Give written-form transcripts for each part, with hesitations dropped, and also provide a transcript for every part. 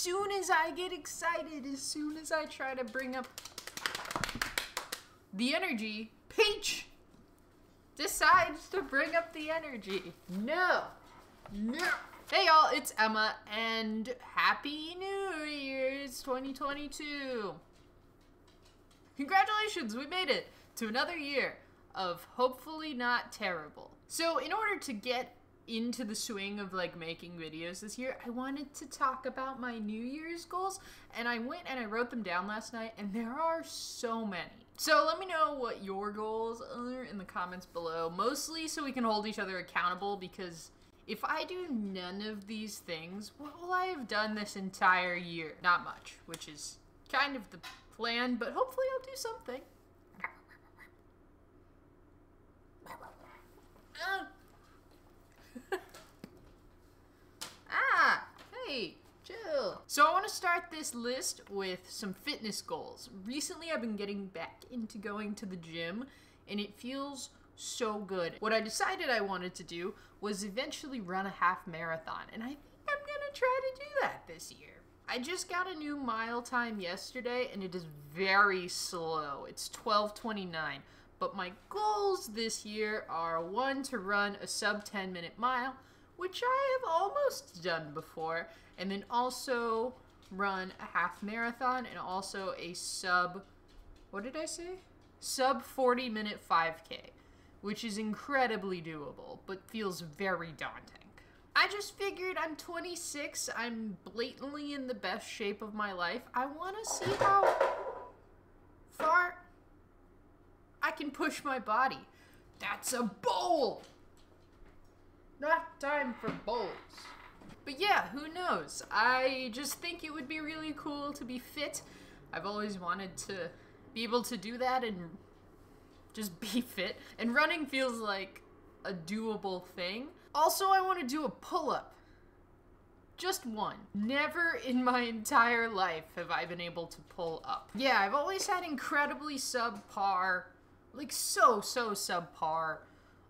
soon as I get excited, as soon as I try to bring up the energy, Peach decides to bring up the energy. No. Hey y'all, it's Emma, and Happy New Year's 2022. Congratulations, we made it to another year of hopefully not terrible. So in order to get into the swing of like making videos this year, I wanted to talk about my New Year's goals, and I went and I wrote them down last night, and there are so many. So let me know what your goals are in the comments below, mostly so we can hold each other accountable, because if I do none of these things, what will I have done this entire year? Not much, which is kind of the plan, but hopefully I'll do something. Hey, chill. So I want to start this list with some fitness goals. Recently I've been getting back into going to the gym, and it feels so good. What I decided I wanted to do was eventually run a half marathon, and I think I'm gonna try to do that this year. I just got a new mile time yesterday, and it is very slow. It's 12:29. But my goals this year are 1, to run a sub 10-minute mile, which I have almost done before, and then also run a half marathon and also a sub 40-minute 5K, which is incredibly doable, but feels very daunting. I just figured I'm 26, I'm blatantly in the best shape of my life. I want to see how far I can push my body. That's a bowl! Not time for bowls. But yeah, who knows? I just think it would be really cool to be fit. I've always wanted to be able to do that and just be fit. And running feels like a doable thing. Also, I want to do a pull-up. Just one. Never in my entire life have I been able to pull up. Yeah, I've always had incredibly subpar, like so subpar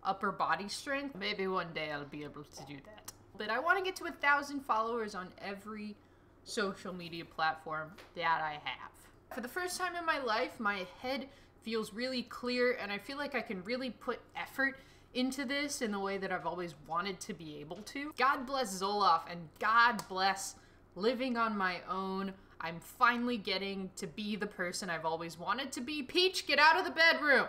upper body strength. Maybe one day I'll be able to do that. But I want to get to 1,000 followers on every social media platform that I have. For the first time in my life, my head feels really clear, and I feel like I can really put effort into this in the way that I've always wanted to be able to. God bless Zoloft, and God bless living on my own. I'm finally getting to be the person I've always wanted to be. Peach, get out of the bedroom!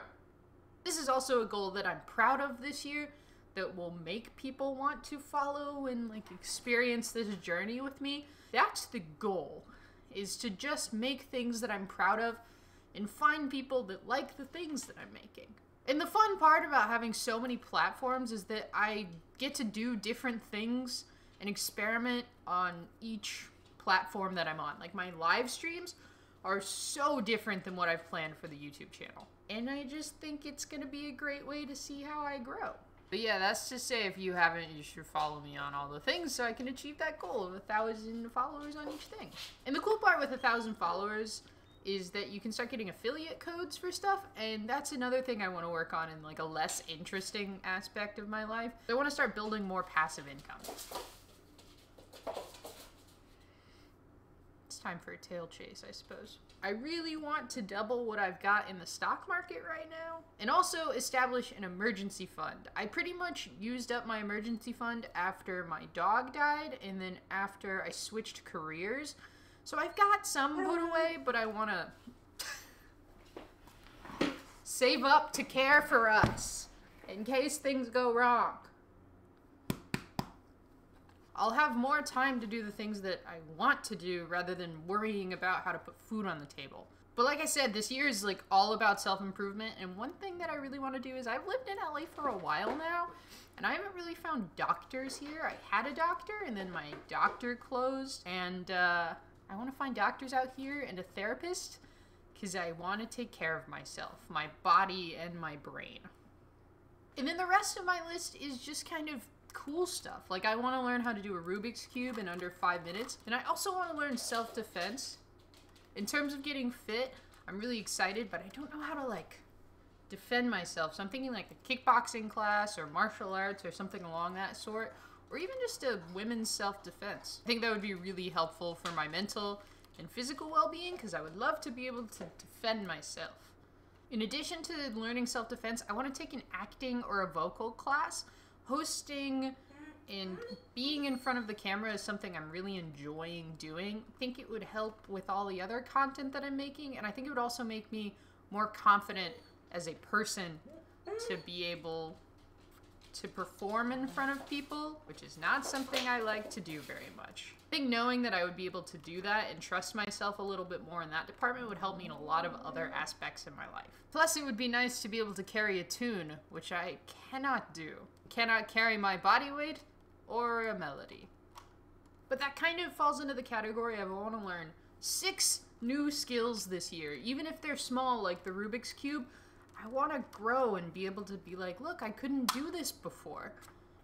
This is also a goal that I'm proud of this year, that will make people want to follow and like experience this journey with me. That's the goal, is to just make things that I'm proud of and find people that like the things that I'm making. And the fun part about having so many platforms is that I get to do different things and experiment on each platform that I'm on. Like my live streams are so different than what I've planned for the YouTube channel. And I just think it's gonna be a great way to see how I grow. But yeah, that's to say, if you haven't, you should follow me on all the things so I can achieve that goal of 1,000 followers on each thing. And the cool part with 1,000 followers is that you can start getting affiliate codes for stuff, and that's another thing I want to work on in like a less interesting aspect of my life. I want to start building more passive income. It's time for a tail chase, I suppose. I really want to double what I've got in the stock market right now, and also establish an emergency fund. I pretty much used up my emergency fund after my dog died, and then after I switched careers. So I've got some put away, but I want to save up to care for us in case things go wrong. I'll have more time to do the things that I want to do rather than worrying about how to put food on the table. But like I said, this year is like all about self-improvement, and one thing that I really want to do is I've lived in LA for a while now, and I haven't really found doctors here. I had a doctor, and then my doctor closed, and I want to find doctors out here and a therapist because I want to take care of myself, my body and my brain. And then the rest of my list is just kind of cool stuff. Like I want to learn how to do a Rubik's Cube in under 5 minutes. And I also want to learn self-defense. In terms of getting fit, I'm really excited, but I don't know how to like defend myself. So I'm thinking like a kickboxing class or martial arts or something along that sort, or even just a women's self-defense. I think that would be really helpful for my mental and physical well-being because I would love to be able to defend myself. In addition to learning self-defense, I want to take an acting or a vocal class. Hosting and being in front of the camera is something I'm really enjoying doing. I think it would help with all the other content that I'm making, and I think it would also make me more confident as a person to be able to perform in front of people, which is not something I like to do very much. I think knowing that I would be able to do that and trust myself a little bit more in that department would help me in a lot of other aspects in my life. Plus, it would be nice to be able to carry a tune, which I cannot do. Cannot carry my body weight or a melody. But that kind of falls into the category of I want to learn 6 new skills this year. Even if they're small, like the Rubik's Cube, I want to grow and be able to be like, look, I couldn't do this before.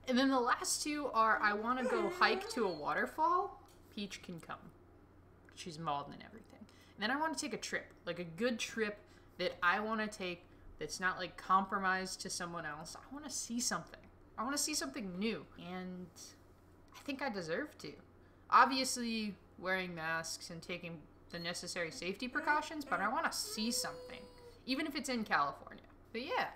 And then the last 2 are I want to go hike to a waterfall. Peach can come. She's mauled and everything. And then I want to take a trip, like a good trip that I want to take that's not like compromised to someone else. I want to see something. I want to see something new. And I think I deserve to. Obviously, wearing masks and taking the necessary safety precautions, but I want to see something. Even if it's in California. But yeah,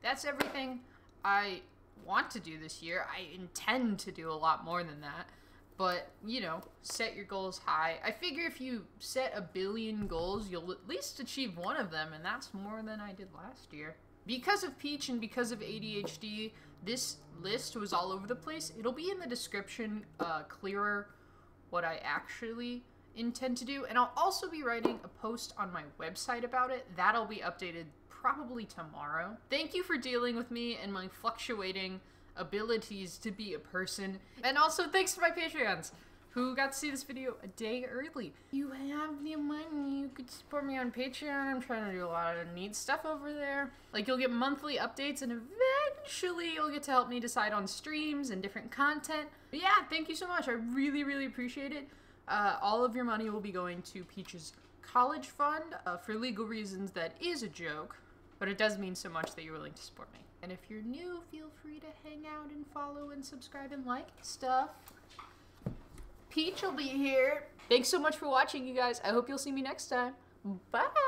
that's everything I want to do this year. I intend to do a lot more than that. But, you know, set your goals high. I figure if you set 1 billion goals, you'll at least achieve one of them, and that's more than I did last year. Because of Peach and because of ADHD, this list was all over the place. It'll be in the description, clearer what I actually intend to do, and I'll also be writing a post on my website about it. That'll be updated probably tomorrow. Thank you for dealing with me and my fluctuating abilities to be a person, and also thanks to my Patreons who got to see this video a day early. You have the money, you could support me on Patreon. I'm trying to do a lot of neat stuff over there. Like, you'll get monthly updates, and eventually you'll get to help me decide on streams and different content. But yeah, thank you so much. I really, really appreciate it. All of your money will be going to Peach's college fund. For legal reasons, that is a joke, but it does mean so much that you're willing to support me. And if you're new, feel free to hang out and follow and subscribe and like stuff. Peach will be here. Thanks so much for watching, you guys. I hope you'll see me next time. Bye!